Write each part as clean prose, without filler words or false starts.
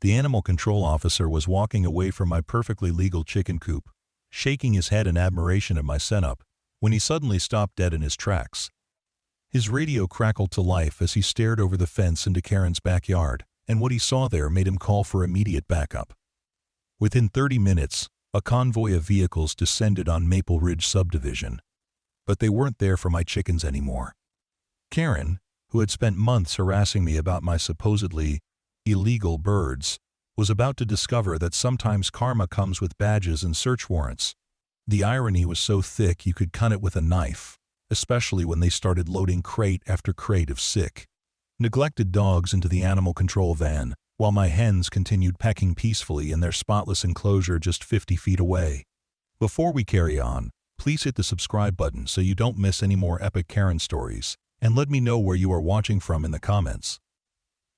The animal control officer was walking away from my perfectly legal chicken coop, shaking his head in admiration of my setup, when he suddenly stopped dead in his tracks. His radio crackled to life as he stared over the fence into Karen's backyard, and what he saw there made him call for immediate backup. Within 30 minutes, a convoy of vehicles descended on Maple Ridge subdivision. But they weren't there for my chickens anymore. Karen, who had spent months harassing me about my supposedly illegal birds, was about to discover that sometimes karma comes with badges and search warrants. The irony was so thick you could cut it with a knife, especially when they started loading crate after crate of sick, neglected dogs into the animal control van, while my hens continued pecking peacefully in their spotless enclosure just 50 feet away. Before we carry on, please hit the subscribe button so you don't miss any more epic Karen stories, and let me know where you are watching from in the comments.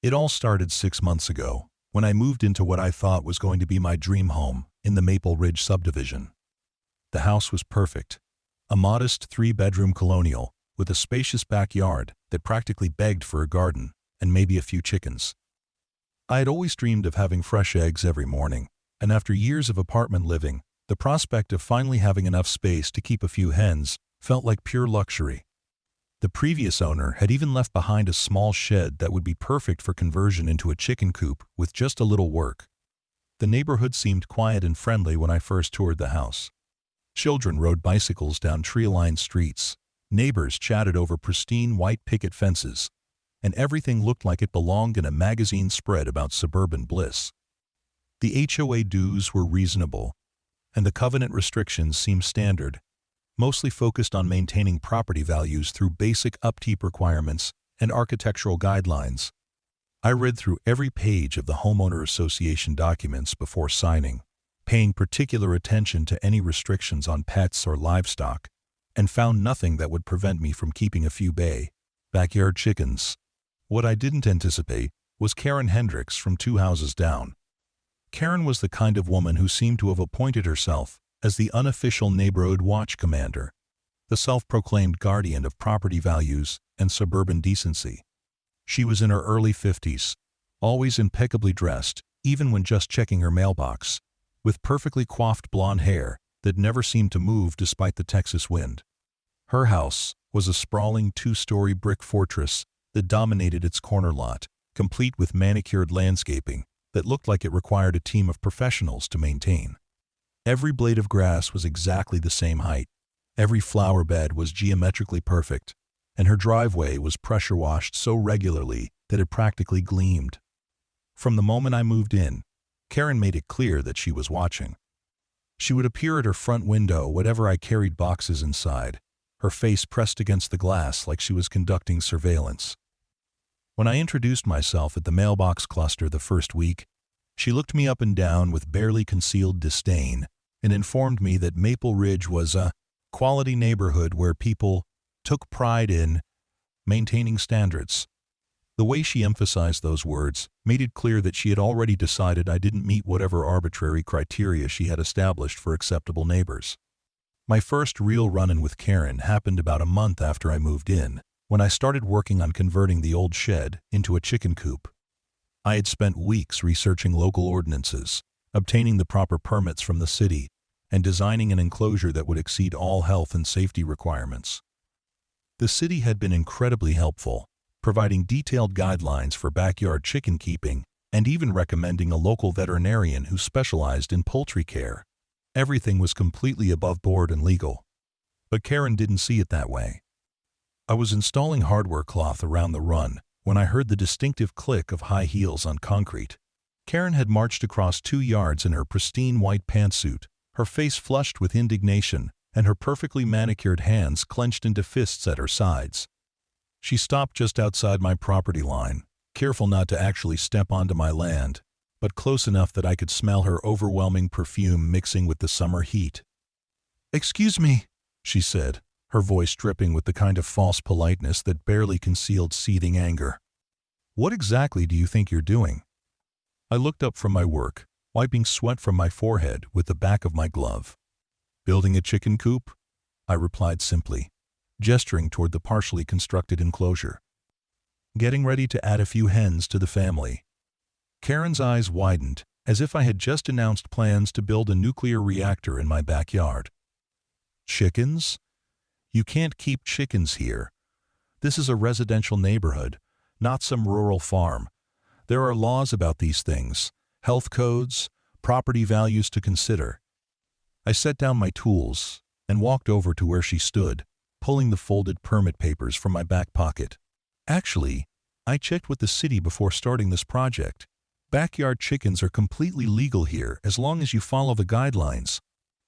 It all started 6 months ago, when I moved into what I thought was going to be my dream home in the Maple Ridge subdivision. The house was perfect, a modest 3-bedroom colonial with a spacious backyard that practically begged for a garden and maybe a few chickens. I had always dreamed of having fresh eggs every morning, and after years of apartment living, the prospect of finally having enough space to keep a few hens felt like pure luxury. The previous owner had even left behind a small shed that would be perfect for conversion into a chicken coop with just a little work. The neighborhood seemed quiet and friendly when I first toured the house. Children rode bicycles down tree-lined streets, neighbors chatted over pristine white picket fences, and everything looked like it belonged in a magazine spread about suburban bliss. The HOA dues were reasonable, and the covenant restrictions seemed standard, mostly focused on maintaining property values through basic upkeep requirements and architectural guidelines. I read through every page of the homeowner association documents before signing, paying particular attention to any restrictions on pets or livestock, and found nothing that would prevent me from keeping a few backyard chickens. What I didn't anticipate was Karen Hendricks from 2 houses down. Karen was the kind of woman who seemed to have appointed herself as the unofficial neighborhood watch commander, the self-proclaimed guardian of property values and suburban decency. She was in her early 50s, always impeccably dressed, even when just checking her mailbox, with perfectly coiffed blonde hair that never seemed to move despite the Texas wind. Her house was a sprawling 2-story brick fortress that dominated its corner lot, complete with manicured landscaping that looked like it required a team of professionals to maintain. Every blade of grass was exactly the same height, every flower bed was geometrically perfect, and her driveway was pressure washed so regularly that it practically gleamed. From the moment I moved in, Karen made it clear that she was watching. She would appear at her front window whenever I carried boxes inside, her face pressed against the glass like she was conducting surveillance. When I introduced myself at the mailbox cluster the first week, she looked me up and down with barely concealed disdain and informed me that Maple Ridge was a quality neighborhood where people took pride in maintaining standards. The way she emphasized those words made it clear that she had already decided I didn't meet whatever arbitrary criteria she had established for acceptable neighbors. My first real run-in with Karen happened about a month after I moved in, when I started working on converting the old shed into a chicken coop. I had spent weeks researching local ordinances, obtaining the proper permits from the city, and designing an enclosure that would exceed all health and safety requirements. The city had been incredibly helpful, providing detailed guidelines for backyard chicken keeping and even recommending a local veterinarian who specialized in poultry care. Everything was completely above board and legal. But Karen didn't see it that way. I was installing hardware cloth around the run when I heard the distinctive click of high heels on concrete. Karen had marched across 2 yards in her pristine white pantsuit, her face flushed with indignation and her perfectly manicured hands clenched into fists at her sides. She stopped just outside my property line, careful not to actually step onto my land, but close enough that I could smell her overwhelming perfume mixing with the summer heat. "Excuse me," she said, her voice dripping with the kind of false politeness that barely concealed seething anger. "What exactly do you think you're doing?" I looked up from my work, wiping sweat from my forehead with the back of my glove. "Building a chicken coop?" I replied simply, gesturing toward the partially constructed enclosure. "Getting ready to add a few hens to the family." Karen's eyes widened, as if I had just announced plans to build a nuclear reactor in my backyard. Chickens? You can't keep chickens here. This is a residential neighborhood, not some rural farm. There are laws about these things, health codes, property values to consider. I set down my tools and walked over to where she stood, pulling the folded permit papers from my back pocket. Actually, I checked with the city before starting this project. Backyard chickens are completely legal here as long as you follow the guidelines.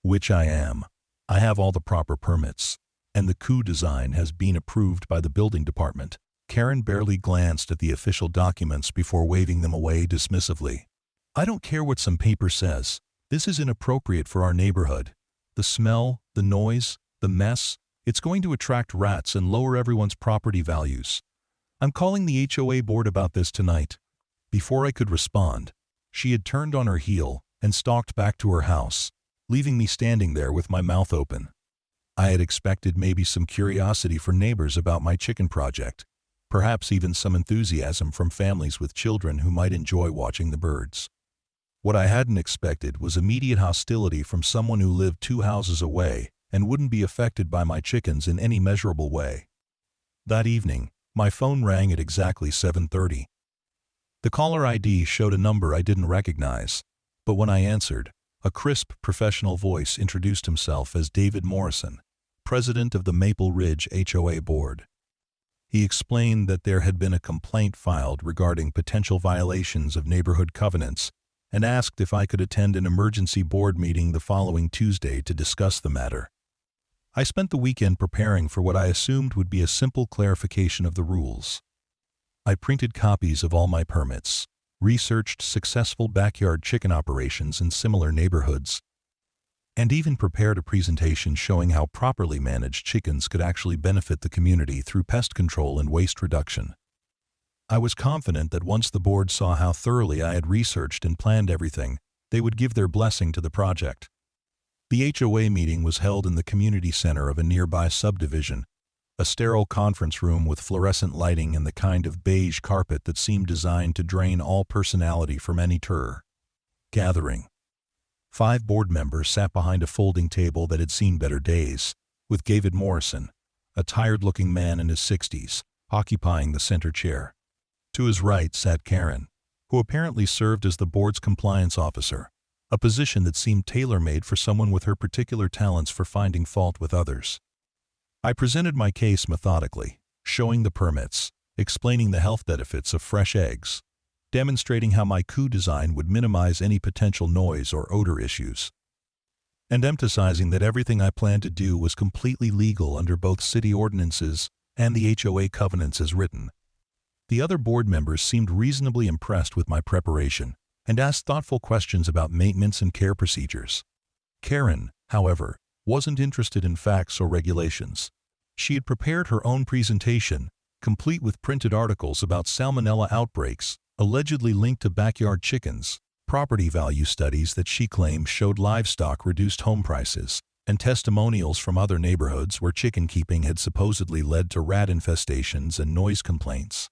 Which I am. I have all the proper permits, and the coup design has been approved by the building department. Karen barely glanced at the official documents before waving them away dismissively. I don't care what some paper says. This is inappropriate for our neighborhood. The smell, the noise, the mess, it's going to attract rats and lower everyone's property values. I'm calling the HOA board about this tonight. Before I could respond, she had turned on her heel and stalked back to her house, leaving me standing there with my mouth open. I had expected maybe some curiosity from neighbors about my chicken project, perhaps even some enthusiasm from families with children who might enjoy watching the birds. What I hadn't expected was immediate hostility from someone who lived 2 houses away and wouldn't be affected by my chickens in any measurable way. That evening, my phone rang at exactly 7:30. The caller ID showed a number I didn't recognize, but when I answered, a crisp, professional voice introduced himself as David Morrison, president of the Maple Ridge HOA board. He explained that there had been a complaint filed regarding potential violations of neighborhood covenants and asked if I could attend an emergency board meeting the following Tuesday to discuss the matter. I spent the weekend preparing for what I assumed would be a simple clarification of the rules. I printed copies of all my permits, researched successful backyard chicken operations in similar neighborhoods, and even prepared a presentation showing how properly managed chickens could actually benefit the community through pest control and waste reduction. I was confident that once the board saw how thoroughly I had researched and planned everything, they would give their blessing to the project. The HOA meeting was held in the community center of a nearby subdivision, a sterile conference room with fluorescent lighting and the kind of beige carpet that seemed designed to drain all personality from any gathering. 5 board members sat behind a folding table that had seen better days, with David Morrison, a tired-looking man in his 60s, occupying the center chair. To his right sat Karen, who apparently served as the board's compliance officer, a position that seemed tailor-made for someone with her particular talents for finding fault with others. I presented my case methodically, showing the permits, explaining the health benefits of fresh eggs, demonstrating how my coup design would minimize any potential noise or odor issues, and emphasizing that everything I planned to do was completely legal under both city ordinances and the HOA covenants as written. The other board members seemed reasonably impressed with my preparation and asked thoughtful questions about maintenance and care procedures. Karen, however, wasn't interested in facts or regulations. She had prepared her own presentation, complete with printed articles about salmonella outbreaks, allegedly linked to backyard chickens, property value studies that she claimed showed livestock reduced home prices, and testimonials from other neighborhoods where chicken keeping had supposedly led to rat infestations and noise complaints.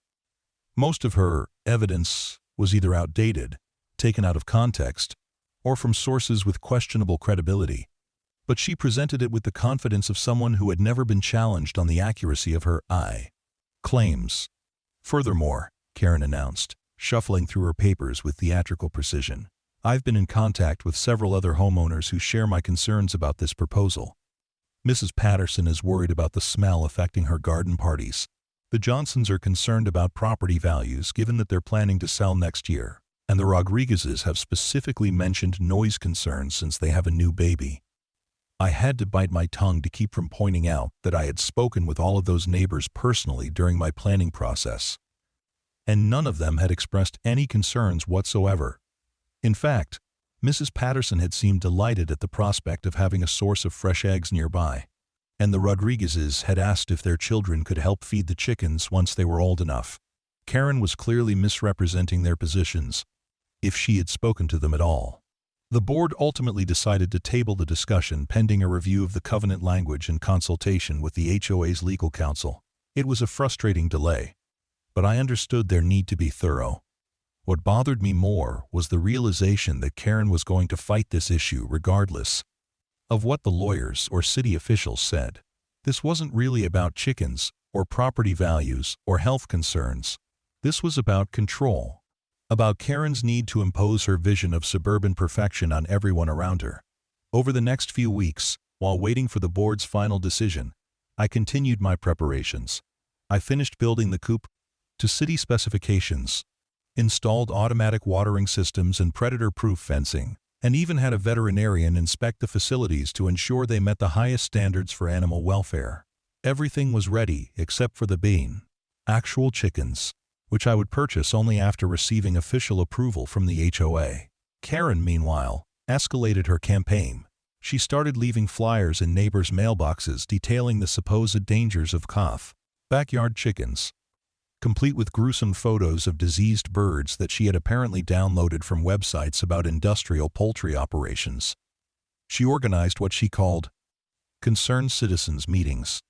Most of her evidence was either outdated, taken out of context, or from sources with questionable credibility, but she presented it with the confidence of someone who had never been challenged on the accuracy of her claims. Furthermore, Karen announced, shuffling through her papers with theatrical precision, I've been in contact with several other homeowners who share my concerns about this proposal. Mrs. Patterson is worried about the smell affecting her garden parties. The Johnsons are concerned about property values given that they're planning to sell next year, and the Rodriguezes have specifically mentioned noise concerns since they have a new baby. I had to bite my tongue to keep from pointing out that I had spoken with all of those neighbors personally during my planning process, and none of them had expressed any concerns whatsoever. In fact, Mrs. Patterson had seemed delighted at the prospect of having a source of fresh eggs nearby, and the Rodriguezes had asked if their children could help feed the chickens once they were old enough. Karen was clearly misrepresenting their positions, if she had spoken to them at all. The board ultimately decided to table the discussion pending a review of the covenant language and consultation with the HOA's legal counsel. It was a frustrating delay, but I understood their need to be thorough. What bothered me more was the realization that Karen was going to fight this issue regardless of what the lawyers or city officials said. This wasn't really about chickens, or property values, or health concerns. This was about control. About Karen's need to impose her vision of suburban perfection on everyone around her. Over the next few weeks, while waiting for the board's final decision, I continued my preparations. I finished building the coop to city specifications, installed automatic watering systems and predator-proof fencing, and even had a veterinarian inspect the facilities to ensure they met the highest standards for animal welfare. Everything was ready except for the bean, actual chickens, which I would purchase only after receiving official approval from the HOA. Karen, meanwhile, escalated her campaign. She started leaving flyers in neighbors' mailboxes detailing the supposed dangers of backyard chickens, complete with gruesome photos of diseased birds that she had apparently downloaded from websites about industrial poultry operations. She organized what she called concerned citizens meetings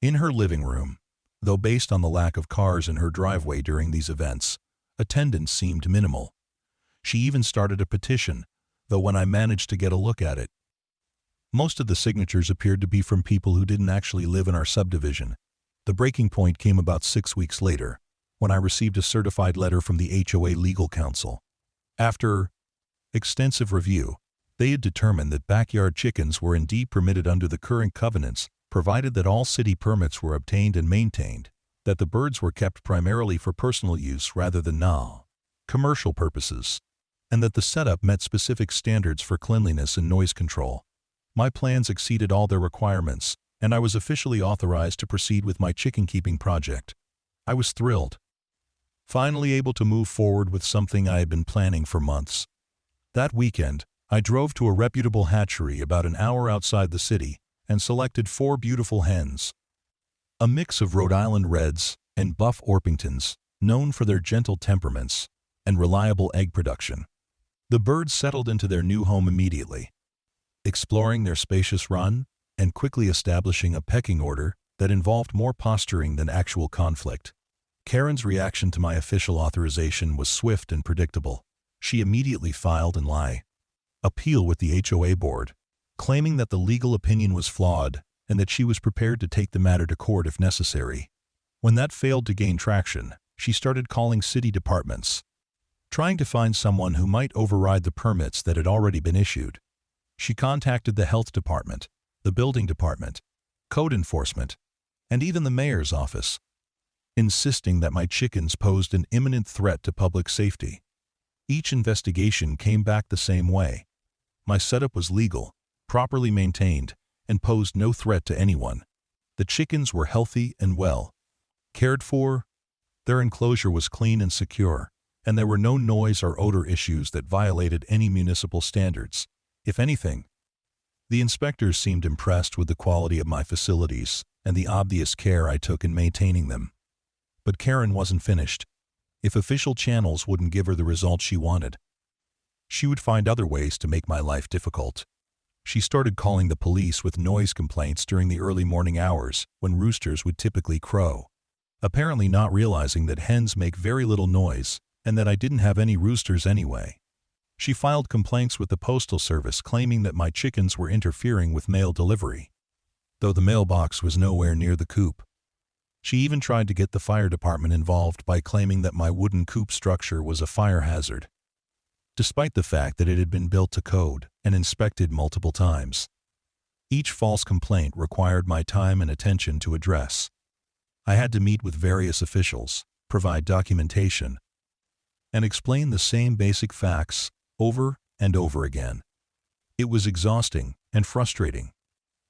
in her living room. Though based on the lack of cars in her driveway during these events, attendance seemed minimal. She even started a petition, though when I managed to get a look at it, most of the signatures appeared to be from people who didn't actually live in our subdivision. The breaking point came about 6 weeks later, when I received a certified letter from the HOA legal counsel. After extensive review, they had determined that backyard chickens were indeed permitted under the current covenants, provided that all city permits were obtained and maintained, that the birds were kept primarily for personal use rather than commercial purposes, and that the setup met specific standards for cleanliness and noise control. My plans exceeded all their requirements, and I was officially authorized to proceed with my chicken-keeping project. I was thrilled, finally able to move forward with something I had been planning for months. That weekend, I drove to a reputable hatchery about an hour outside the city and selected 4 beautiful hens, a mix of Rhode Island Reds and Buff Orpingtons, known for their gentle temperaments and reliable egg production. The birds settled into their new home immediately, exploring their spacious run and quickly establishing a pecking order that involved more posturing than actual conflict. Karen's reaction to my official authorization was swift and predictable. She immediately filed an appeal with the HOA board, claiming that the legal opinion was flawed and that she was prepared to take the matter to court if necessary. When that failed to gain traction, she started calling city departments, trying to find someone who might override the permits that had already been issued. She contacted the health department, the building department, code enforcement, and even the mayor's office, insisting that my chickens posed an imminent threat to public safety. Each investigation came back the same way. My setup was legal, properly maintained, and posed no threat to anyone. The chickens were healthy and well cared for. Their enclosure was clean and secure, and there were no noise or odor issues that violated any municipal standards. If anything, the inspectors seemed impressed with the quality of my facilities and the obvious care I took in maintaining them. But Karen wasn't finished. If official channels wouldn't give her the results she wanted, she would find other ways to make my life difficult. She started calling the police with noise complaints during the early morning hours when roosters would typically crow, apparently not realizing that hens make very little noise and that I didn't have any roosters anyway. She filed complaints with the Postal Service claiming that my chickens were interfering with mail delivery, though the mailbox was nowhere near the coop. She even tried to get the fire department involved by claiming that my wooden coop structure was a fire hazard, despite the fact that it had been built to code and inspected multiple times. Each false complaint required my time and attention to address. I had to meet with various officials, provide documentation, and explain the same basic facts over and over again. It was exhausting and frustrating,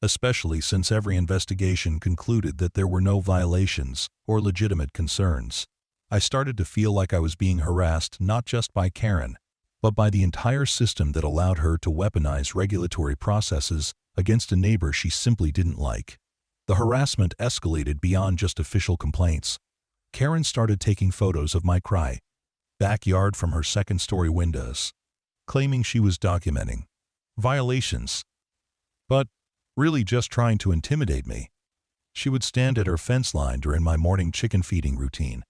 especially since every investigation concluded that there were no violations or legitimate concerns. I started to feel like I was being harassed not just by Karen, but by the entire system that allowed her to weaponize regulatory processes against a neighbor she simply didn't like. The harassment escalated beyond just official complaints. Karen started taking photos of my backyard from her second-story windows, claiming she was documenting violations, but really just trying to intimidate me. She would stand at her fence line during my morning chicken feeding routine,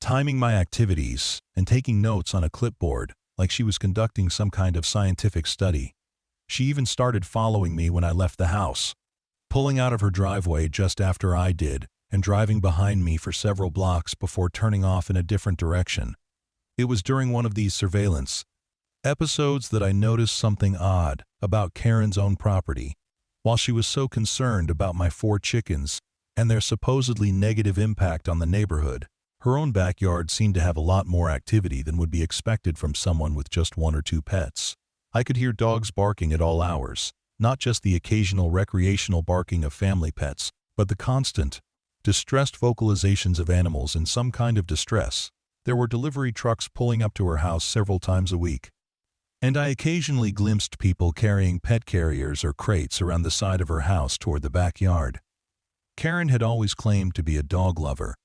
timing my activities and taking notes on a clipboard like she was conducting some kind of scientific study. She even started following me when I left the house, pulling out of her driveway just after I did and driving behind me for several blocks before turning off in a different direction. It was during one of these surveillance episodes that I noticed something odd about Karen's own property. While she was so concerned about my 4 chickens and their supposedly negative impact on the neighborhood, her own backyard seemed to have a lot more activity than would be expected from someone with just 1 or 2 pets. I could hear dogs barking at all hours, not just the occasional recreational barking of family pets, but the constant, distressed vocalizations of animals in some kind of distress. There were delivery trucks pulling up to her house several times a week, and I occasionally glimpsed people carrying pet carriers or crates around the side of her house toward the backyard. Karen had always claimed to be a dog lover,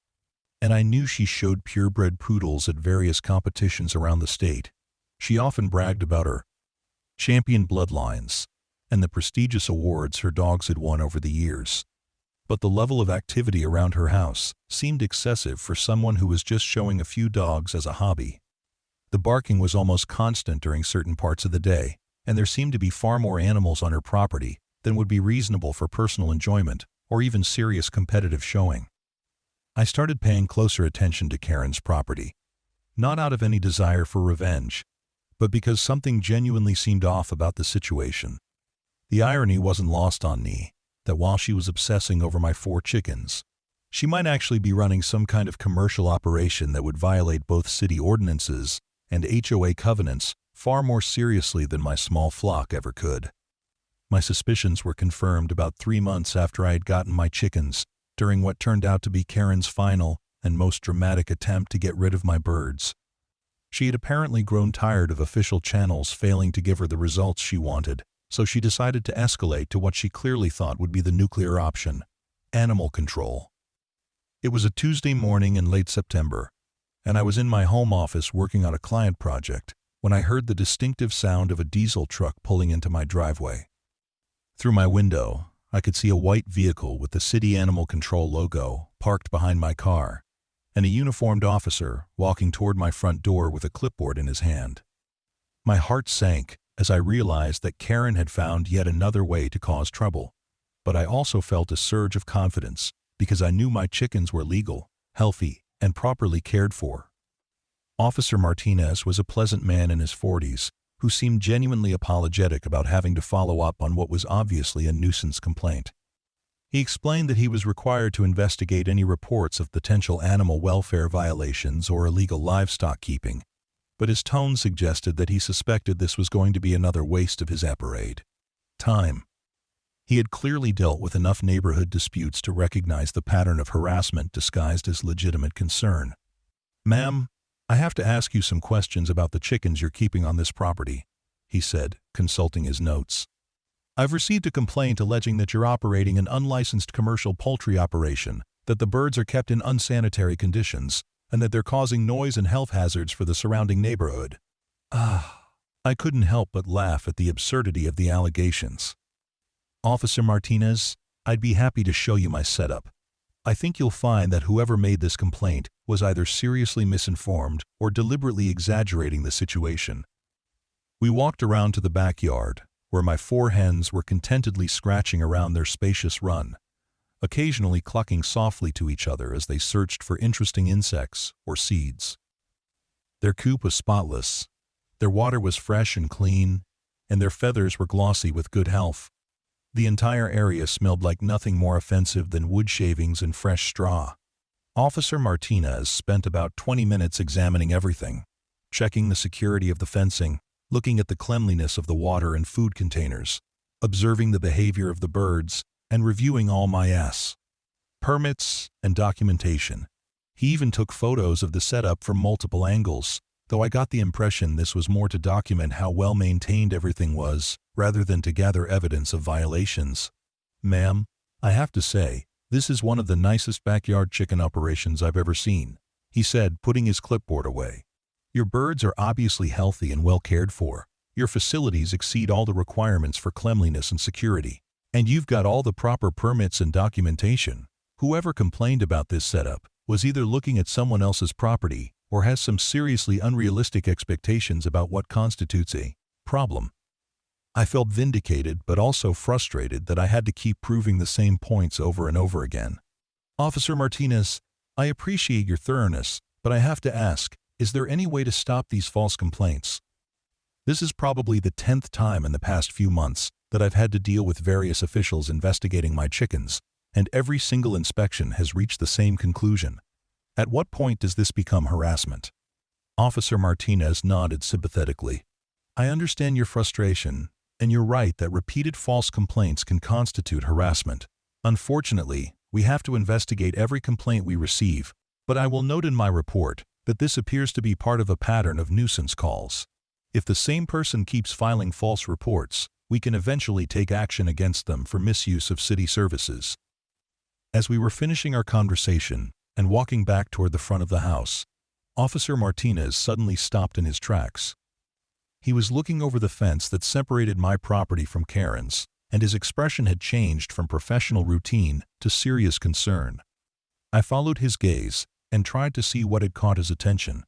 and I knew she showed purebred poodles at various competitions around the state. She often bragged about her champion bloodlines and the prestigious awards her dogs had won over the years. But the level of activity around her house seemed excessive for someone who was just showing a few dogs as a hobby. The barking was almost constant during certain parts of the day, and there seemed to be far more animals on her property than would be reasonable for personal enjoyment or even serious competitive showing. I started paying closer attention to Karen's property, not out of any desire for revenge, but because something genuinely seemed off about the situation. The irony wasn't lost on me that while she was obsessing over my 4 chickens, she might actually be running some kind of commercial operation that would violate both city ordinances and HOA covenants far more seriously than my small flock ever could. My suspicions were confirmed about 3 months after I had gotten my chickens, during what turned out to be Karen's final and most dramatic attempt to get rid of my birds. She had apparently grown tired of official channels failing to give her the results she wanted, so she decided to escalate to what she clearly thought would be the nuclear option: animal control. It was a Tuesday morning in late September, and I was in my home office working on a client project when I heard the distinctive sound of a diesel truck pulling into my driveway. Through my window, I could see a white vehicle with the city animal control logo parked behind my car, and a uniformed officer walking toward my front door with a clipboard in his hand. My heart sank as I realized that Karen had found yet another way to cause trouble, but I also felt a surge of confidence because I knew my chickens were legal, healthy, and properly cared for. Officer Martinez was a pleasant man in his 40s who seemed genuinely apologetic about having to follow up on what was obviously a nuisance complaint. He explained that he was required to investigate any reports of potential animal welfare violations or illegal livestock keeping, but his tone suggested that he suspected this was going to be another waste of his apparate time. He had clearly dealt with enough neighborhood disputes to recognize the pattern of harassment disguised as legitimate concern. "Ma'am, I have to ask you some questions about the chickens you're keeping on this property," he said, consulting his notes. "I've received a complaint alleging that you're operating an unlicensed commercial poultry operation, that the birds are kept in unsanitary conditions, and that they're causing noise and health hazards for the surrounding neighborhood." I couldn't help but laugh at the absurdity of the allegations. "Officer Martinez, I'd be happy to show you my setup. I think you'll find that whoever made this complaint was either seriously misinformed or deliberately exaggerating the situation." We walked around to the backyard, where my 4 hens were contentedly scratching around their spacious run, occasionally clucking softly to each other as they searched for interesting insects or seeds. Their coop was spotless, their water was fresh and clean, and their feathers were glossy with good health. The entire area smelled like nothing more offensive than wood shavings and fresh straw. Officer Martinez spent about 20 minutes examining everything, checking the security of the fencing, looking at the cleanliness of the water and food containers, observing the behavior of the birds, and reviewing all my permits and documentation. He even took photos of the setup from multiple angles, though I got the impression this was more to document how well maintained everything was, rather than to gather evidence of violations. "Ma'am, I have to say, this is one of the nicest backyard chicken operations I've ever seen," he said, putting his clipboard away. "Your birds are obviously healthy and well cared for. Your facilities exceed all the requirements for cleanliness and security, and you've got all the proper permits and documentation. Whoever complained about this setup was either looking at someone else's property or has some seriously unrealistic expectations about what constitutes a problem. I felt vindicated but also frustrated that I had to keep proving the same points over and over again. Officer Martinez, I appreciate your thoroughness, but I have to ask, is there any way to stop these false complaints? This is probably the 10th time in the past few months that I've had to deal with various officials investigating my chickens, and every single inspection has reached the same conclusion. At what point does this become harassment? Officer Martinez nodded sympathetically. I understand your frustration, and you're right that repeated false complaints can constitute harassment. Unfortunately, we have to investigate every complaint we receive, but I will note in my report that this appears to be part of a pattern of nuisance calls. If the same person keeps filing false reports, we can eventually take action against them for misuse of city services. As we were finishing our conversation and walking back toward the front of the house, Officer Martinez suddenly stopped in his tracks. He was looking over the fence that separated my property from Karen's, and his expression had changed from professional routine to serious concern. I followed his gaze and tried to see what had caught his attention.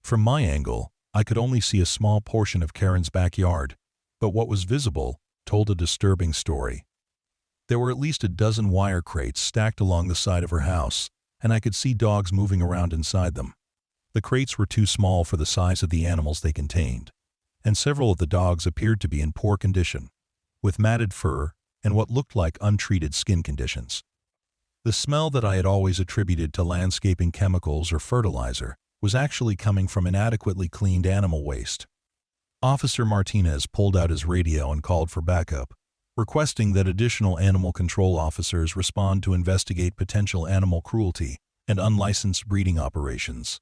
From my angle, I could only see a small portion of Karen's backyard, but what was visible told a disturbing story. There were at least a dozen wire crates stacked along the side of her house, and I could see dogs moving around inside them. The crates were too small for the size of the animals they contained, and several of the dogs appeared to be in poor condition, with matted fur and what looked like untreated skin conditions. The smell that I had always attributed to landscaping chemicals or fertilizer was actually coming from inadequately cleaned animal waste. Officer Martinez pulled out his radio and called for backup, requesting that additional animal control officers respond to investigate potential animal cruelty and unlicensed breeding operations.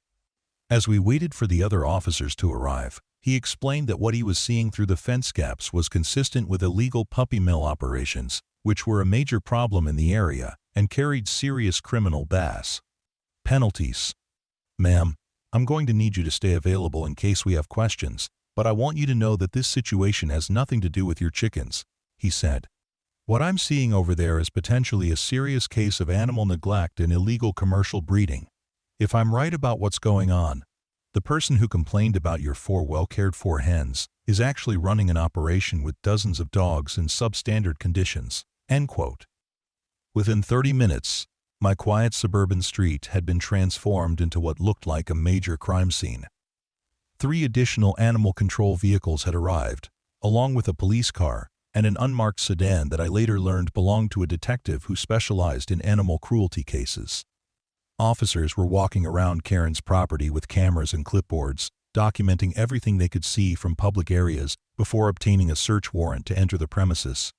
As we waited for the other officers to arrive, he explained that what he was seeing through the fence gaps was consistent with illegal puppy mill operations, which were a major problem in the area and carried serious criminal bass penalties. Ma'am, I'm going to need you to stay available in case we have questions, but I want you to know that this situation has nothing to do with your chickens, he said. What I'm seeing over there is potentially a serious case of animal neglect and illegal commercial breeding. If I'm right about what's going on, the person who complained about your 4 well-cared-for hens is actually running an operation with dozens of dogs in substandard conditions. End quote. Within 30 minutes, my quiet suburban street had been transformed into what looked like a major crime scene. 3 additional animal control vehicles had arrived, along with a police car and an unmarked sedan that I later learned belonged to a detective who specialized in animal cruelty cases. Officers were walking around Karen's property with cameras and clipboards, documenting everything they could see from public areas before obtaining a search warrant to enter the premises.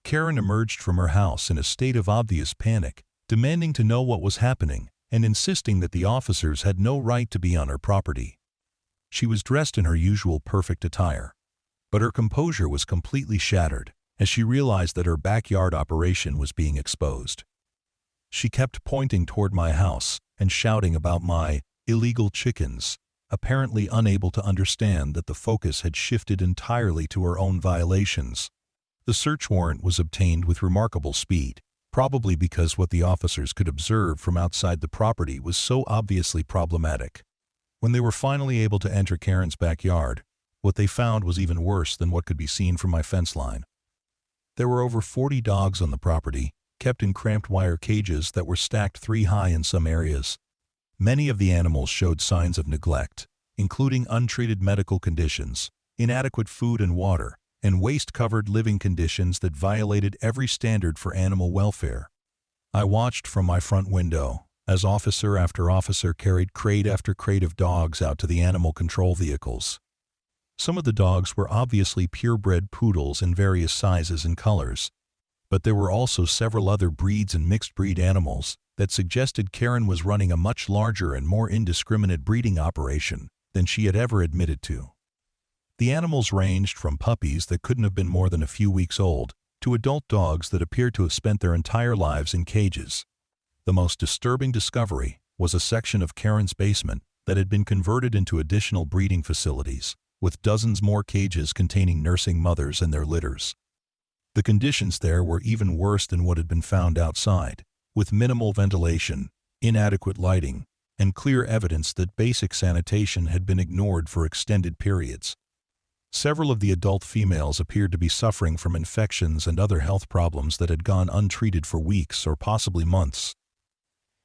Karen emerged from her house in a state of obvious panic, demanding to know what was happening and insisting that the officers had no right to be on her property. She was dressed in her usual perfect attire, but her composure was completely shattered as she realized that her backyard operation was being exposed. She kept pointing toward my house and shouting about my illegal chickens, apparently unable to understand that the focus had shifted entirely to her own violations. The search warrant was obtained with remarkable speed, probably because what the officers could observe from outside the property was so obviously problematic. When they were finally able to enter Karen's backyard, what they found was even worse than what could be seen from my fence line. There were over 40 dogs on the property, kept in cramped wire cages that were stacked 3 high in some areas. Many of the animals showed signs of neglect, including untreated medical conditions, inadequate food and water, and waste-covered living conditions that violated every standard for animal welfare. I watched from my front window as officer after officer carried crate after crate of dogs out to the animal control vehicles. Some of the dogs were obviously purebred poodles in various sizes and colors, but there were also several other breeds and mixed-breed animals that suggested Karen was running a much larger and more indiscriminate breeding operation than she had ever admitted to. The animals ranged from puppies that couldn't have been more than a few weeks old to adult dogs that appeared to have spent their entire lives in cages. The most disturbing discovery was a section of Karen's basement that had been converted into additional breeding facilities, with dozens more cages containing nursing mothers and their litters. The conditions there were even worse than what had been found outside, with minimal ventilation, inadequate lighting, and clear evidence that basic sanitation had been ignored for extended periods. Several of the adult females appeared to be suffering from infections and other health problems that had gone untreated for weeks or possibly months.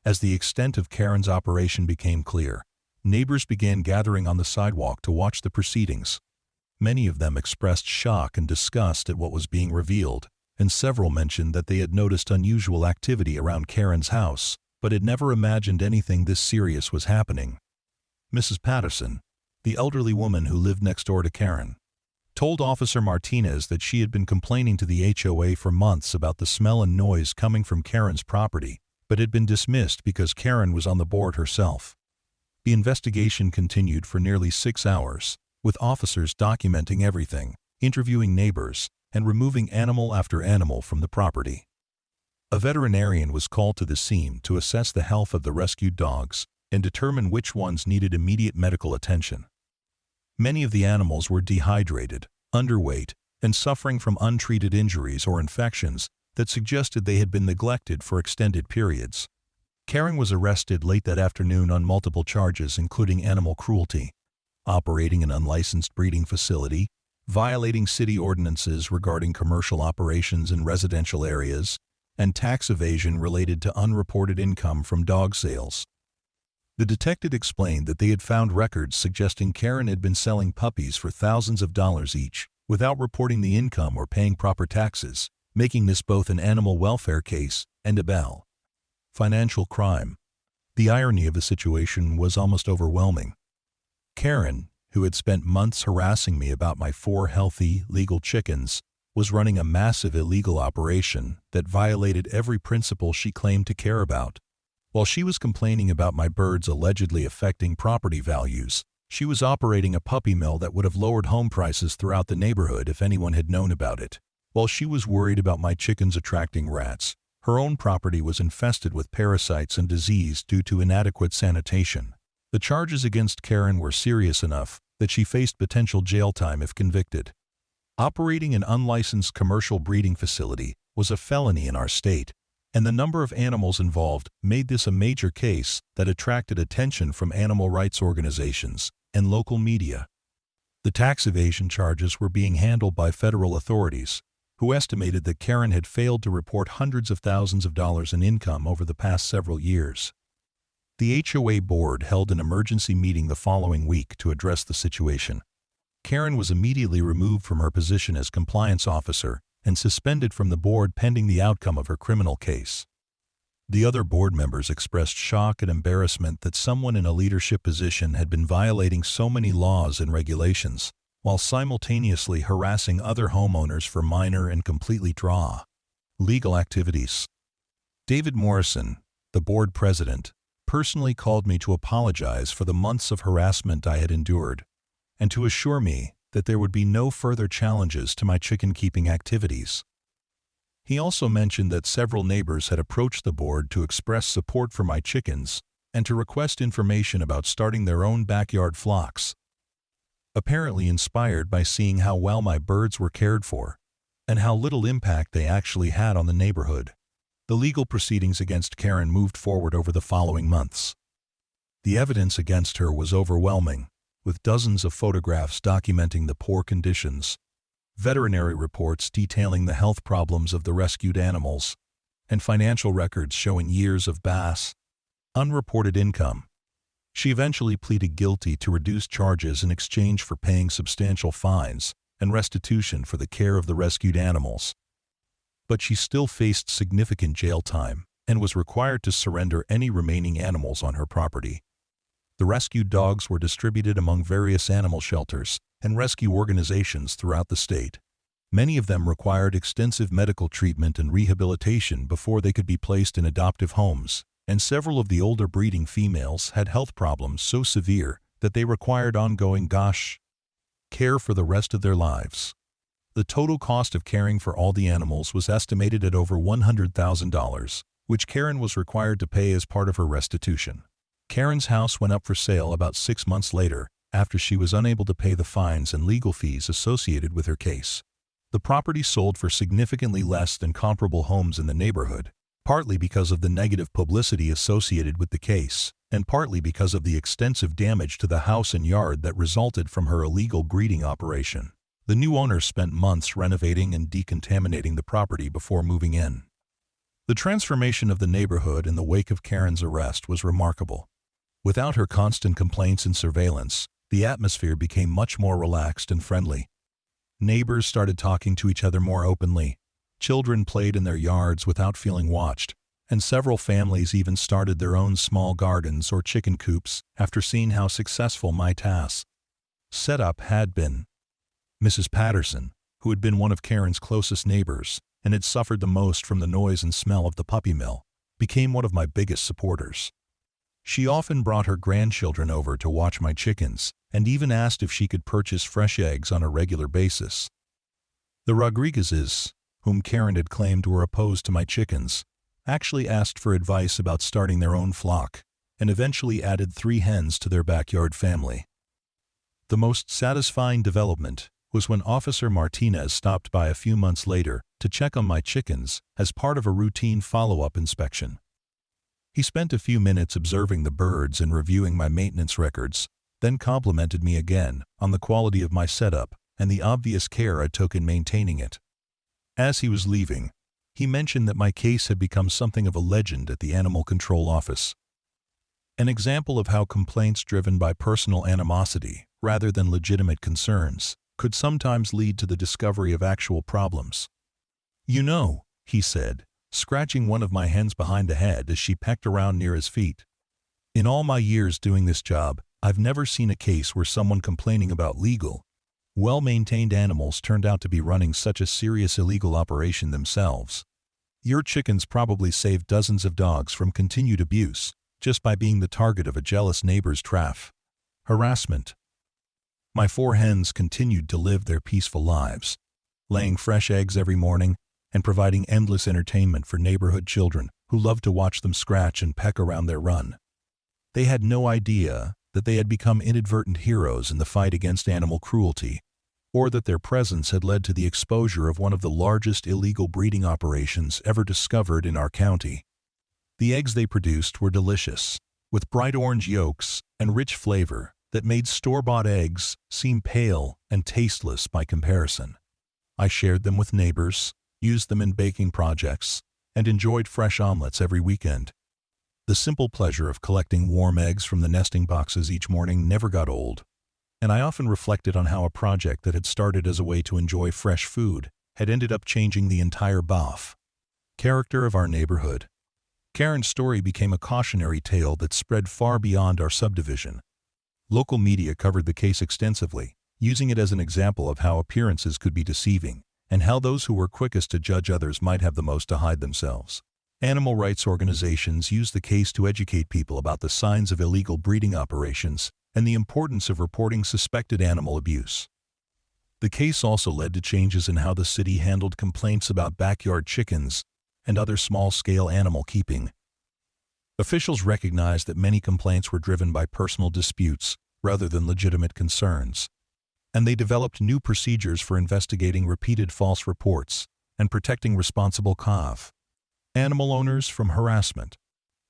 As the extent of Karen's operation became clear, neighbors began gathering on the sidewalk to watch the proceedings. Many of them expressed shock and disgust at what was being revealed, and several mentioned that they had noticed unusual activity around Karen's house, but had never imagined anything this serious was happening. Mrs. Patterson, the elderly woman who lived next door to Karen, told Officer Martinez that she had been complaining to the HOA for months about the smell and noise coming from Karen's property, but had been dismissed because Karen was on the board herself. The investigation continued for nearly 6 hours, with officers documenting everything, interviewing neighbors, and removing animal after animal from the property. A veterinarian was called to the scene to assess the health of the rescued dogs and determine which ones needed immediate medical attention. Many of the animals were dehydrated, underweight, and suffering from untreated injuries or infections that suggested they had been neglected for extended periods. Karen was arrested late that afternoon on multiple charges including animal cruelty, operating an unlicensed breeding facility, violating city ordinances regarding commercial operations in residential areas, and tax evasion related to unreported income from dog sales. The detective explained that they had found records suggesting Karen had been selling puppies for thousands of dollars each, without reporting the income or paying proper taxes, making this both an animal welfare case and a bail. Financial crime. The irony of the situation was almost overwhelming. Karen, who had spent months harassing me about my 4 healthy, legal chickens, was running a massive illegal operation that violated every principle she claimed to care about. While she was complaining about my birds allegedly affecting property values, she was operating a puppy mill that would have lowered home prices throughout the neighborhood if anyone had known about it. While she was worried about my chickens attracting rats, her own property was infested with parasites and disease due to inadequate sanitation. The charges against Karen were serious enough that she faced potential jail time if convicted. Operating an unlicensed commercial breeding facility was a felony in our state, and the number of animals involved made this a major case that attracted attention from animal rights organizations and local media. The tax evasion charges were being handled by federal authorities, who estimated that Karen had failed to report hundreds of thousands of dollars in income over the past several years. The HOA board held an emergency meeting the following week to address the situation. Karen was immediately removed from her position as compliance officer and suspended from the board pending the outcome of her criminal case. The other board members expressed shock and embarrassment that someone in a leadership position had been violating so many laws and regulations, while simultaneously harassing other homeowners for minor and completely legal activities. David Morrison, the board president, personally called me to apologize for the months of harassment I had endured, and to assure me that there would be no further challenges to my chicken-keeping activities. He also mentioned that several neighbors had approached the board to express support for my chickens and to request information about starting their own backyard flocks, apparently inspired by seeing how well my birds were cared for and how little impact they actually had on the neighborhood. The legal proceedings against Karen moved forward over the following months. The evidence against her was overwhelming, with dozens of photographs documenting the poor conditions, veterinary reports detailing the health problems of the rescued animals, and financial records showing years of unreported income. She eventually pleaded guilty to reduced charges in exchange for paying substantial fines and restitution for the care of the rescued animals. But she still faced significant jail time and was required to surrender any remaining animals on her property. The rescued dogs were distributed among various animal shelters and rescue organizations throughout the state. Many of them required extensive medical treatment and rehabilitation before they could be placed in adoptive homes, and several of the older breeding females had health problems so severe that they required ongoing care for the rest of their lives. The total cost of caring for all the animals was estimated at over $100,000, which Karen was required to pay as part of her restitution. Karen's house went up for sale about 6 months later, after she was unable to pay the fines and legal fees associated with her case. The property sold for significantly less than comparable homes in the neighborhood, partly because of the negative publicity associated with the case, and partly because of the extensive damage to the house and yard that resulted from her illegal breeding operation. The new owner spent months renovating and decontaminating the property before moving in. The transformation of the neighborhood in the wake of Karen's arrest was remarkable. Without her constant complaints and surveillance, the atmosphere became much more relaxed and friendly. Neighbors started talking to each other more openly. Children played in their yards without feeling watched, and several families even started their own small gardens or chicken coops after seeing how successful my setup had been. Mrs. Patterson, who had been one of Karen's closest neighbors and had suffered the most from the noise and smell of the puppy mill, became one of my biggest supporters. She often brought her grandchildren over to watch my chickens and even asked if she could purchase fresh eggs on a regular basis. The Rodriguezes, whom Karen had claimed were opposed to my chickens, actually asked for advice about starting their own flock and eventually added 3 hens to their backyard family. The most satisfying development was when Officer Martinez stopped by a few months later to check on my chickens as part of a routine follow-up inspection. He spent a few minutes observing the birds and reviewing my maintenance records, then complimented me again on the quality of my setup and the obvious care I took in maintaining it. As he was leaving, he mentioned that my case had become something of a legend at the Animal Control Office. An example of how complaints driven by personal animosity, rather than legitimate concerns, could sometimes lead to the discovery of actual problems. "You know," he said, scratching one of my hens behind the head as she pecked around near his feet. "In all my years doing this job, I've never seen a case where someone complaining about legal, well-maintained animals turned out to be running such a serious illegal operation themselves. Your chickens probably saved dozens of dogs from continued abuse just by being the target of a jealous neighbor's harassment." My 4 hens continued to live their peaceful lives, laying fresh eggs every morning and providing endless entertainment for neighborhood children who loved to watch them scratch and peck around their run. They had no idea that they had become inadvertent heroes in the fight against animal cruelty, or that their presence had led to the exposure of one of the largest illegal breeding operations ever discovered in our county. The eggs they produced were delicious, with bright orange yolks and rich flavor that made store-bought eggs seem pale and tasteless by comparison. I shared them with neighbors, used them in baking projects, and enjoyed fresh omelets every weekend. The simple pleasure of collecting warm eggs from the nesting boxes each morning never got old, and I often reflected on how a project that had started as a way to enjoy fresh food had ended up changing the entire character of our neighborhood. Karen's story became a cautionary tale that spread far beyond our subdivision. Local media covered the case extensively, using it as an example of how appearances could be deceiving, and how those who were quickest to judge others might have the most to hide themselves. Animal rights organizations used the case to educate people about the signs of illegal breeding operations and the importance of reporting suspected animal abuse. The case also led to changes in how the city handled complaints about backyard chickens and other small-scale animal keeping. Officials recognized that many complaints were driven by personal disputes rather than legitimate concerns, and they developed new procedures for investigating repeated false reports and protecting responsible animal owners from harassment.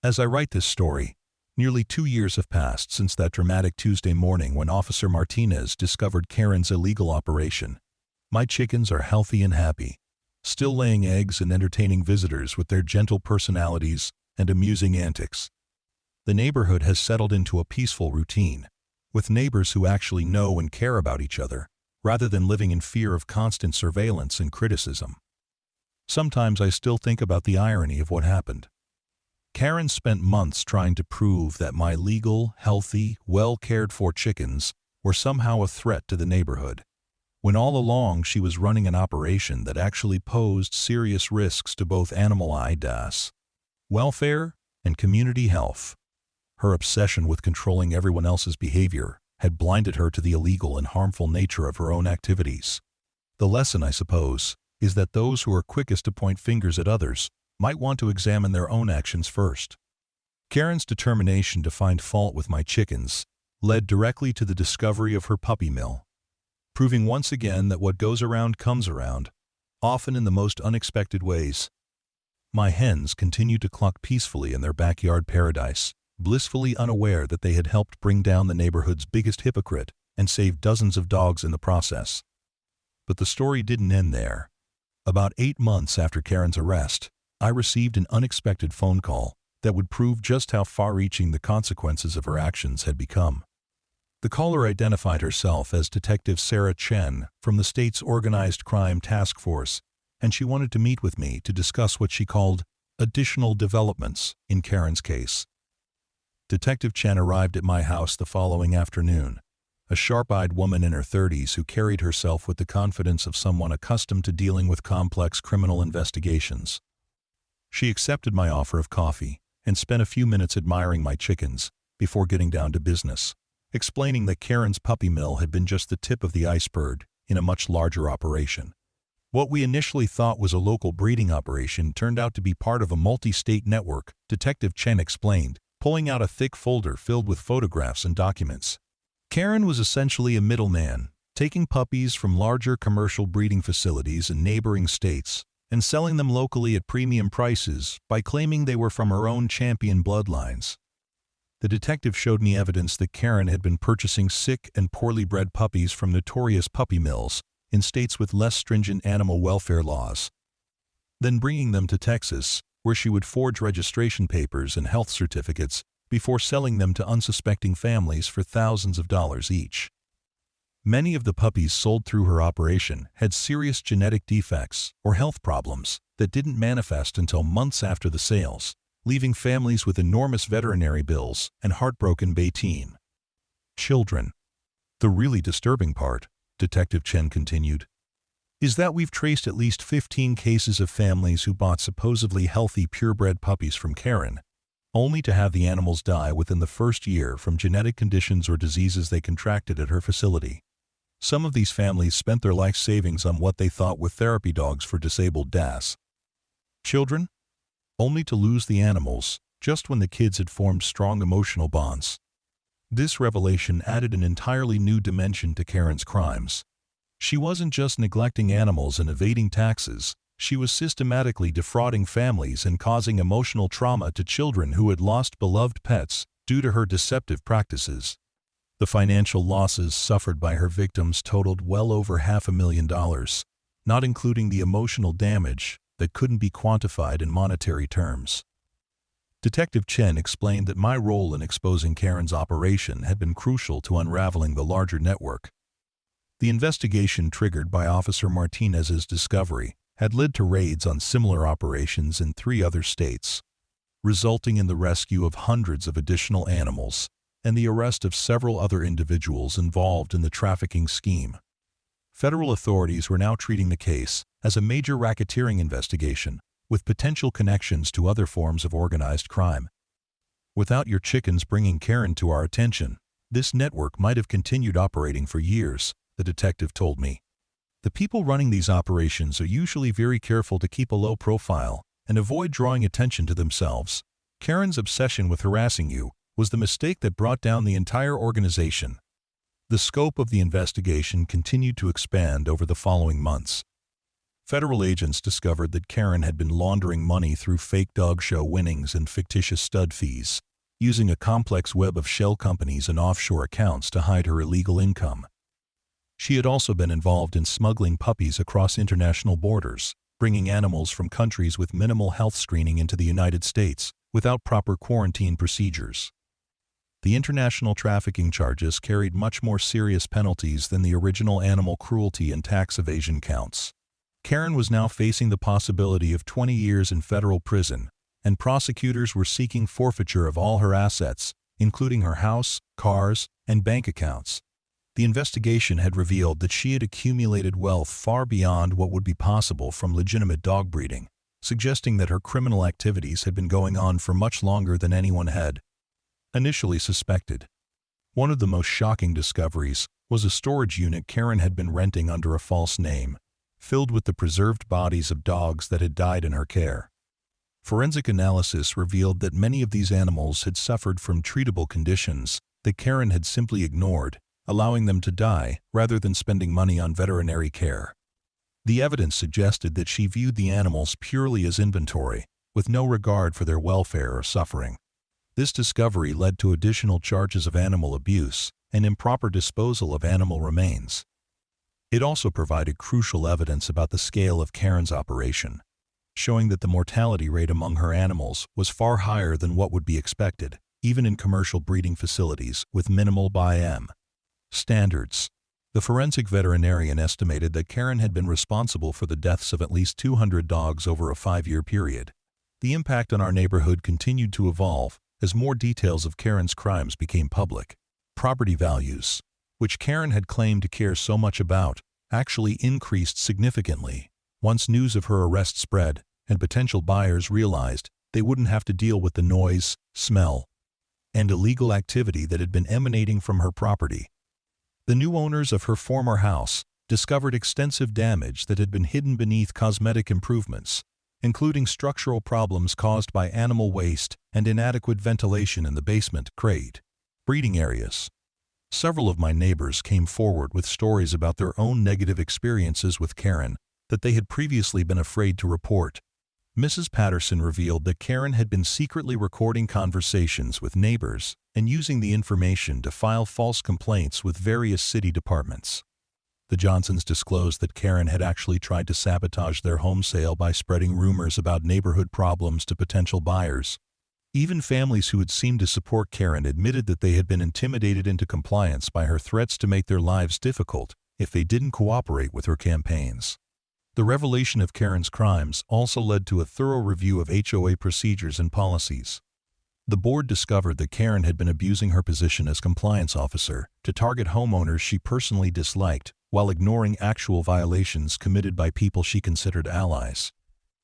As I write this story, nearly 2 years have passed since that dramatic Tuesday morning when Officer Martinez discovered Karen's illegal operation. My chickens are healthy and happy, still laying eggs and entertaining visitors with their gentle personalities and amusing antics. The neighborhood has settled into a peaceful routine, with neighbors who actually know and care about each other, rather than living in fear of constant surveillance and criticism. Sometimes I still think about the irony of what happened. Karen spent months trying to prove that my legal, healthy, well-cared-for chickens were somehow a threat to the neighborhood, when all along she was running an operation that actually posed serious risks to both animal welfare and community health. Her obsession with controlling everyone else's behavior had blinded her to the illegal and harmful nature of her own activities. The lesson, I suppose, is that those who are quickest to point fingers at others might want to examine their own actions first. Karen's determination to find fault with my chickens led directly to the discovery of her puppy mill, proving once again that what goes around comes around, often in the most unexpected ways. My hens continued to cluck peacefully in their backyard paradise, blissfully unaware that they had helped bring down the neighborhood's biggest hypocrite and saved dozens of dogs in the process. But the story didn't end there. About 8 months after Karen's arrest, I received an unexpected phone call that would prove just how far-reaching the consequences of her actions had become. The caller identified herself as Detective Sarah Chen from the state's Organized Crime Task Force, and she wanted to meet with me to discuss what she called additional developments in Karen's case. Detective Chen arrived at my house the following afternoon, a sharp-eyed woman in her 30s who carried herself with the confidence of someone accustomed to dealing with complex criminal investigations. She accepted my offer of coffee and spent a few minutes admiring my chickens before getting down to business, explaining that Karen's puppy mill had been just the tip of the iceberg in a much larger operation. What we initially thought was a local breeding operation turned out to be part of a multi-state network, Detective Chen explained, pulling out a thick folder filled with photographs and documents. Karen was essentially a middleman, taking puppies from larger commercial breeding facilities in neighboring states and selling them locally at premium prices by claiming they were from her own champion bloodlines. The detective showed me evidence that Karen had been purchasing sick and poorly bred puppies from notorious puppy mills in states with less stringent animal welfare laws, then bringing them to Texas, where she would forge registration papers and health certificates before selling them to unsuspecting families for thousands of dollars each. Many of the puppies sold through her operation had serious genetic defects or health problems that didn't manifest until months after the sales, leaving families with enormous veterinary bills and heartbroken Bayteen children. The really disturbing part, Detective Chen continued, is that we've traced at least 15 cases of families who bought supposedly healthy purebred puppies from Karen, only to have the animals die within the first year from genetic conditions or diseases they contracted at her facility. Some of these families spent their life savings on what they thought were therapy dogs for disabled DAS children, only to lose the animals just when the kids had formed strong emotional bonds. This revelation added an entirely new dimension to Karen's crimes. She wasn't just neglecting animals and evading taxes, she was systematically defrauding families and causing emotional trauma to children who had lost beloved pets due to her deceptive practices. The financial losses suffered by her victims totaled well over $500,000, not including the emotional damage that couldn't be quantified in monetary terms. Detective Chen explained that my role in exposing Karen's operation had been crucial to unraveling the larger network. The investigation triggered by Officer Martinez's discovery had led to raids on similar operations in 3 other states, resulting in the rescue of hundreds of additional animals and the arrest of several other individuals involved in the trafficking scheme. Federal authorities were now treating the case as a major racketeering investigation with potential connections to other forms of organized crime. Without your chickens bringing Karen to our attention, this network might have continued operating for years, the detective told me. The people running these operations are usually very careful to keep a low profile and avoid drawing attention to themselves. Karen's obsession with harassing you was the mistake that brought down the entire organization. The scope of the investigation continued to expand over the following months. Federal agents discovered that Karen had been laundering money through fake dog show winnings and fictitious stud fees, using a complex web of shell companies and offshore accounts to hide her illegal income. She had also been involved in smuggling puppies across international borders, bringing animals from countries with minimal health screening into the United States without proper quarantine procedures. The international trafficking charges carried much more serious penalties than the original animal cruelty and tax evasion counts. Karen was now facing the possibility of 20 years in federal prison, and prosecutors were seeking forfeiture of all her assets, including her house, cars, and bank accounts. The investigation had revealed that she had accumulated wealth far beyond what would be possible from legitimate dog breeding, suggesting that her criminal activities had been going on for much longer than anyone had initially suspected. One of the most shocking discoveries was a storage unit Karen had been renting under a false name, filled with the preserved bodies of dogs that had died in her care. Forensic analysis revealed that many of these animals had suffered from treatable conditions that Karen had simply ignored, allowing them to die rather than spending money on veterinary care. The evidence suggested that she viewed the animals purely as inventory, with no regard for their welfare or suffering. This discovery led to additional charges of animal abuse and improper disposal of animal remains. It also provided crucial evidence about the scale of Karen's operation, showing that the mortality rate among her animals was far higher than what would be expected, even in commercial breeding facilities with minimal BIM standards. The forensic veterinarian estimated that Karen had been responsible for the deaths of at least 200 dogs over a 5-year period. The impact on our neighborhood continued to evolve as more details of Karen's crimes became public. Property values, which Karen had claimed to care so much about, actually increased significantly once news of her arrest spread and potential buyers realized they wouldn't have to deal with the noise, smell, and illegal activity that had been emanating from her property. The new owners of her former house discovered extensive damage that had been hidden beneath cosmetic improvements, including structural problems caused by animal waste and inadequate ventilation in the basement crate breeding areas. Several of my neighbors came forward with stories about their own negative experiences with Karen that they had previously been afraid to report. Mrs. Patterson revealed that Karen had been secretly recording conversations with neighbors and using the information to file false complaints with various city departments. The Johnsons disclosed that Karen had actually tried to sabotage their home sale by spreading rumors about neighborhood problems to potential buyers. Even families who had seemed to support Karen admitted that they had been intimidated into compliance by her threats to make their lives difficult if they didn't cooperate with her campaigns. The revelation of Karen's crimes also led to a thorough review of HOA procedures and policies. The board discovered that Karen had been abusing her position as compliance officer to target homeowners she personally disliked while ignoring actual violations committed by people she considered allies.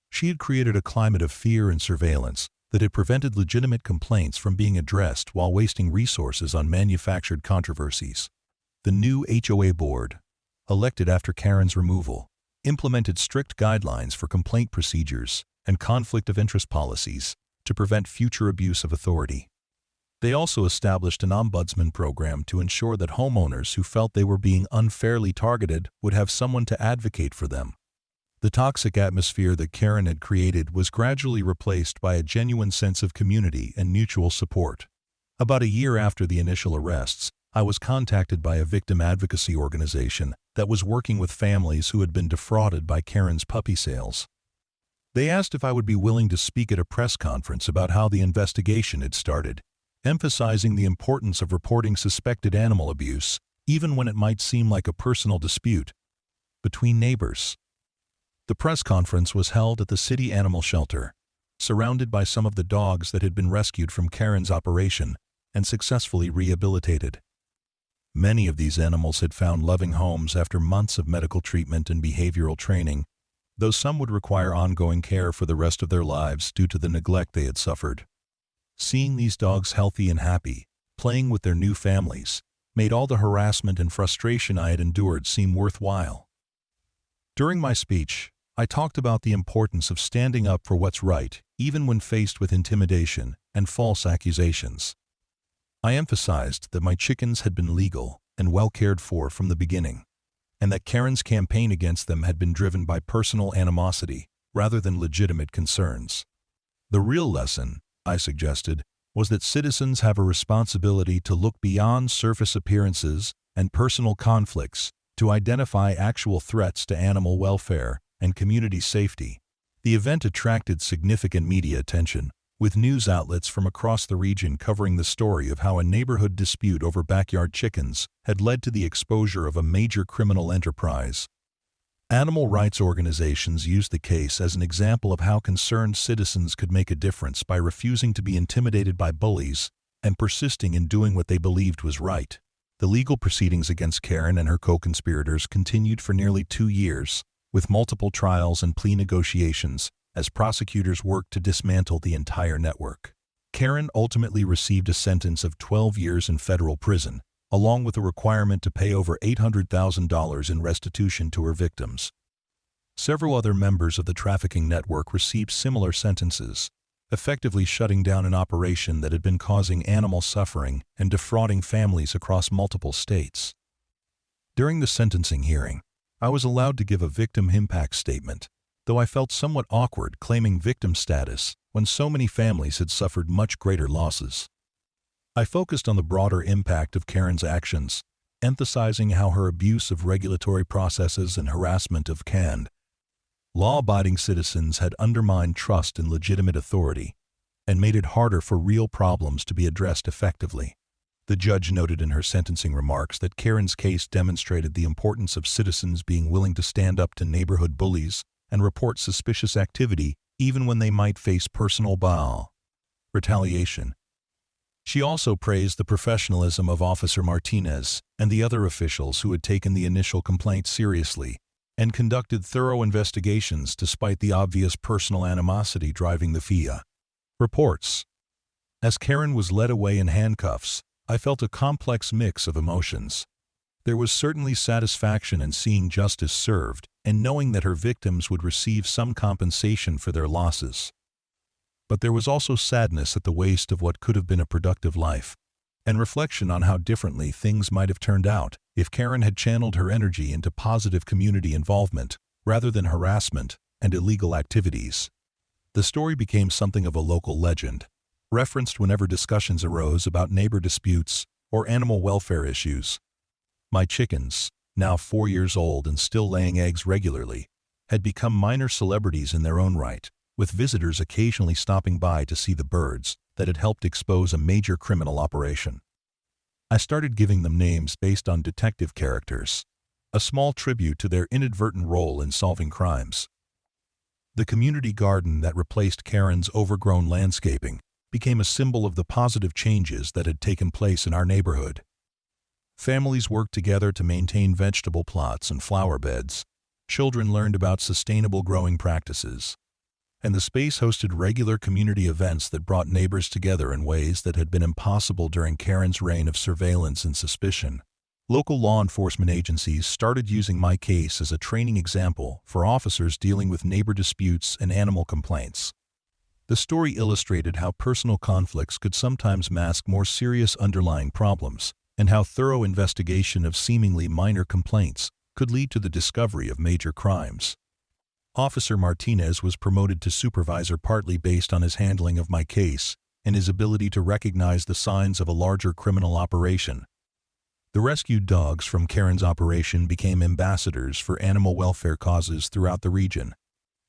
She had created a climate of fear and surveillance that had prevented legitimate complaints from being addressed while wasting resources on manufactured controversies. The new HOA board, elected after Karen's removal, implemented strict guidelines for complaint procedures and conflict of interest policies to prevent future abuse of authority. They also established an ombudsman program to ensure that homeowners who felt they were being unfairly targeted would have someone to advocate for them. The toxic atmosphere that Karen had created was gradually replaced by a genuine sense of community and mutual support. About a year after the initial arrests, I was contacted by a victim advocacy organization that was working with families who had been defrauded by Karen's puppy sales. They asked if I would be willing to speak at a press conference about how the investigation had started, emphasizing the importance of reporting suspected animal abuse, even when it might seem like a personal dispute between neighbors. The press conference was held at the city animal shelter, surrounded by some of the dogs that had been rescued from Karen's operation and successfully rehabilitated. Many of these animals had found loving homes after months of medical treatment and behavioral training, though some would require ongoing care for the rest of their lives due to the neglect they had suffered. Seeing these dogs healthy and happy, playing with their new families, made all the harassment and frustration I had endured seem worthwhile. During my speech, I talked about the importance of standing up for what's right, even when faced with intimidation and false accusations. I emphasized that my chickens had been legal and well cared for from the beginning, and that Karen's campaign against them had been driven by personal animosity rather than legitimate concerns. The real lesson, I suggested, was that citizens have a responsibility to look beyond surface appearances and personal conflicts to identify actual threats to animal welfare and community safety. The event attracted significant media attention, with news outlets from across the region covering the story of how a neighborhood dispute over backyard chickens had led to the exposure of a major criminal enterprise. Animal rights organizations used the case as an example of how concerned citizens could make a difference by refusing to be intimidated by bullies and persisting in doing what they believed was right. The legal proceedings against Karen and her co-conspirators continued for nearly 2 years, with multiple trials and plea negotiations as prosecutors worked to dismantle the entire network. Karen ultimately received a sentence of 12 years in federal prison, along with a requirement to pay over $800,000 in restitution to her victims. Several other members of the trafficking network received similar sentences, effectively shutting down an operation that had been causing animal suffering and defrauding families across multiple states. During the sentencing hearing, I was allowed to give a victim impact statement, though I felt somewhat awkward claiming victim status when so many families had suffered much greater losses. I focused on the broader impact of Karen's actions, emphasizing how her abuse of regulatory processes and harassment of canned, law-abiding citizens had undermined trust in legitimate authority and made it harder for real problems to be addressed effectively. The judge noted in her sentencing remarks that Karen's case demonstrated the importance of citizens being willing to stand up to neighborhood bullies and report suspicious activity even when they might face personal retaliation. She also praised the professionalism of Officer Martinez and the other officials who had taken the initial complaint seriously and conducted thorough investigations despite the obvious personal animosity driving the FIA. Reports. As Karen was led away in handcuffs, I felt a complex mix of emotions. There was certainly satisfaction in seeing justice served and knowing that her victims would receive some compensation for their losses. But there was also sadness at the waste of what could have been a productive life, and reflection on how differently things might have turned out if Karen had channeled her energy into positive community involvement rather than harassment and illegal activities. The story became something of a local legend, referenced whenever discussions arose about neighbor disputes or animal welfare issues. My chickens, now 4 years old and still laying eggs regularly, had become minor celebrities in their own right, with visitors occasionally stopping by to see the birds that had helped expose a major criminal operation. I started giving them names based on detective characters, a small tribute to their inadvertent role in solving crimes. The community garden that replaced Karen's overgrown landscaping became a symbol of the positive changes that had taken place in our neighborhood. Families worked together to maintain vegetable plots and flower beds. Children learned about sustainable growing practices, and the space hosted regular community events that brought neighbors together in ways that had been impossible during Karen's reign of surveillance and suspicion. Local law enforcement agencies started using my case as a training example for officers dealing with neighbor disputes and animal complaints. The story illustrated how personal conflicts could sometimes mask more serious underlying problems, and how thorough investigation of seemingly minor complaints could lead to the discovery of major crimes. Officer Martinez was promoted to supervisor partly based on his handling of my case and his ability to recognize the signs of a larger criminal operation. The rescued dogs from Karen's operation became ambassadors for animal welfare causes throughout the region.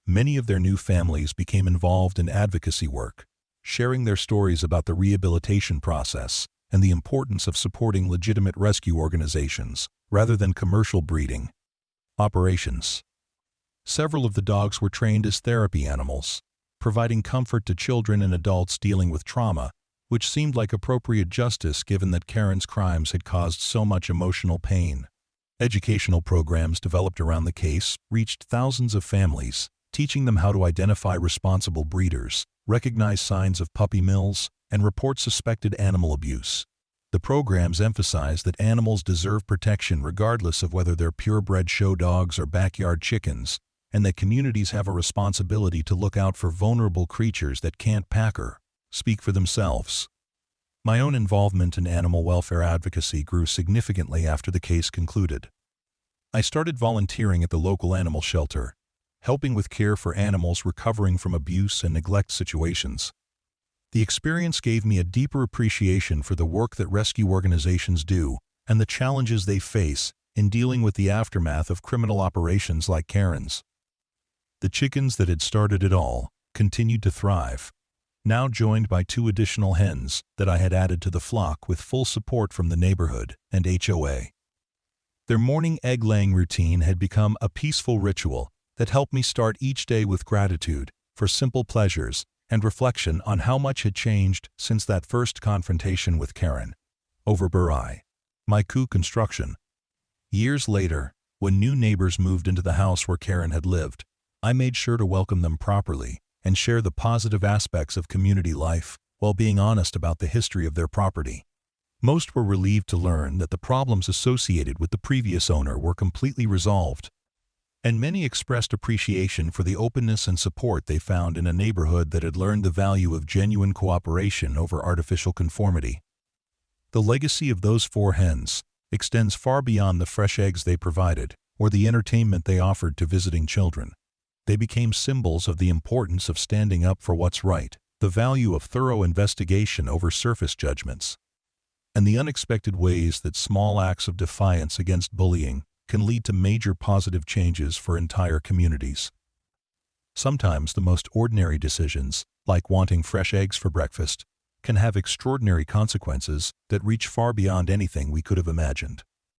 Many of their new families became involved in advocacy work, sharing their stories about the rehabilitation process and the importance of supporting legitimate rescue organizations rather than commercial breeding operations. Several of the dogs were trained as therapy animals, providing comfort to children and adults dealing with trauma, which seemed like appropriate justice given that Karen's crimes had caused so much emotional pain. Educational programs developed around the case reached thousands of families, teaching them how to identify responsible breeders, recognize signs of puppy mills, and report suspected animal abuse. The programs emphasized that animals deserve protection regardless of whether they're purebred show dogs or backyard chickens, and that communities have a responsibility to look out for vulnerable creatures that can't speak for themselves. My own involvement in animal welfare advocacy grew significantly after the case concluded. I started volunteering at the local animal shelter, helping with care for animals recovering from abuse and neglect situations. The experience gave me a deeper appreciation for the work that rescue organizations do and the challenges they face in dealing with the aftermath of criminal operations like Karen's. The chickens that had started it all continued to thrive, now joined by 2 additional hens that I had added to the flock with full support from the neighborhood and HOA. Their morning egg-laying routine had become a peaceful ritual that helped me start each day with gratitude for simple pleasures and reflection on how much had changed since that first confrontation with Karen over my Coop construction. Years later, when new neighbors moved into the house where Karen had lived, I made sure to welcome them properly and share the positive aspects of community life while being honest about the history of their property. Most were relieved to learn that the problems associated with the previous owner were completely resolved, and many expressed appreciation for the openness and support they found in a neighborhood that had learned the value of genuine cooperation over artificial conformity. The legacy of those 4 hens extends far beyond the fresh eggs they provided or the entertainment they offered to visiting children. They became symbols of the importance of standing up for what's right, the value of thorough investigation over surface judgments, and the unexpected ways that small acts of defiance against bullying can lead to major positive changes for entire communities. Sometimes the most ordinary decisions, like wanting fresh eggs for breakfast, can have extraordinary consequences that reach far beyond anything we could have imagined.